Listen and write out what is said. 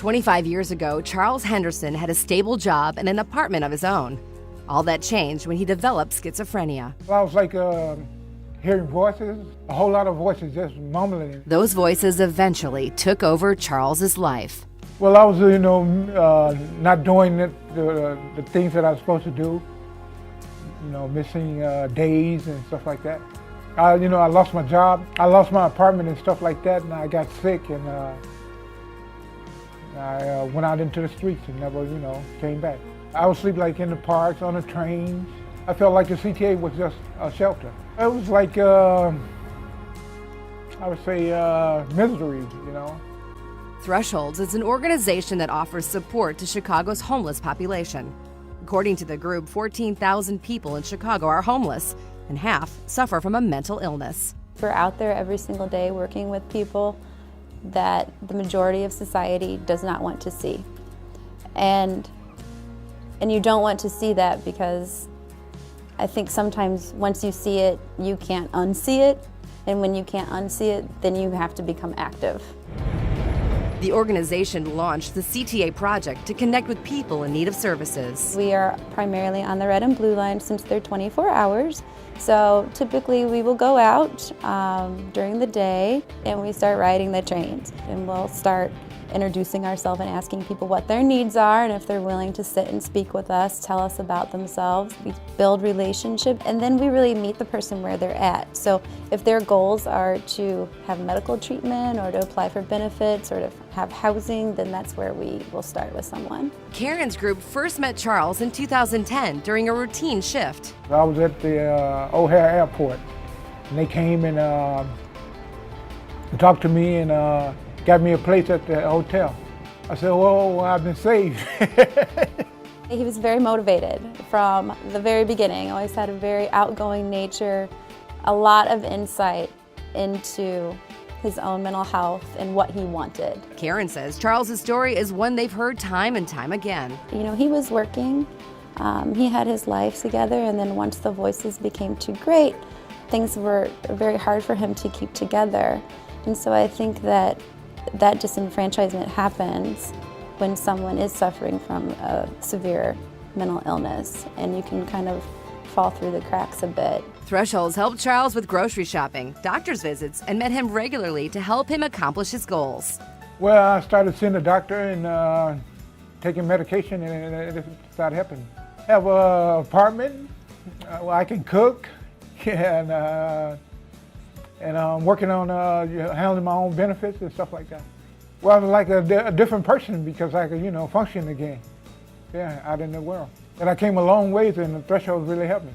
25 years ago, Charles Henderson had a stable job and an apartment of his own. All that changed when he developed schizophrenia. I was like hearing voices, a whole lot of voices just mumbling. Those voices eventually took over Charles's life. Well, I was, not doing the things that I was supposed to do, missing days and stuff like that. I lost my job, I lost my apartment and stuff like that, and I got sick, and I went out into the streets and never, came back. I would sleep like in the parks, on the trains. I felt like the CTA was just a shelter. It was like, I would say, misery, Thresholds is an organization that offers support to Chicago's homeless population. According to the group, 14,000 people in Chicago are homeless, and half suffer from a mental illness. We're out there every single day working with people that the majority of society does not want to see. And you don't want to see that because I think sometimes once you see it, you can't unsee it. And when you can't unsee it, then you have to become active. The organization launched the CTA Project to connect with people in need of services. We are primarily on the red and blue line since they're 24 hours. So typically we will go out during the day and we start riding the trains. And we'll start introducing ourselves and asking people what their needs are, and if they're willing to sit and speak with us, tell us about themselves. We build relationship, and then we really meet the person where they're at. So if their goals are to have medical treatment or to apply for benefits or to have housing, then that's where we will start with someone. Karen's group first met Charles in 2010 during a routine shift. I was at the O'Hare Airport, and they came and talked to me and got me a place at the hotel. I said, well, I've been saved. He was very motivated from the very beginning, always had a very outgoing nature, a lot of insight into his own mental health and what he wanted. Karen says Charles's story is one they've heard time and time again. He was working, he had his life together, and then once the voices became too great, things were very hard for him to keep together. And so I think that disenfranchisement happens when someone is suffering from a severe mental illness, and you can kind of fall through the cracks a bit. Thresholds helped Charles with grocery shopping, doctor's visits, and met him regularly to help him accomplish his goals. Well, I started seeing a doctor and taking medication, and it started helping. I have an apartment where I can cook, and I'm working on handling my own benefits and stuff like that. Well, I was like a different person because I could, function again, out in the world. And I came a long ways, and the Thresholds really helped me.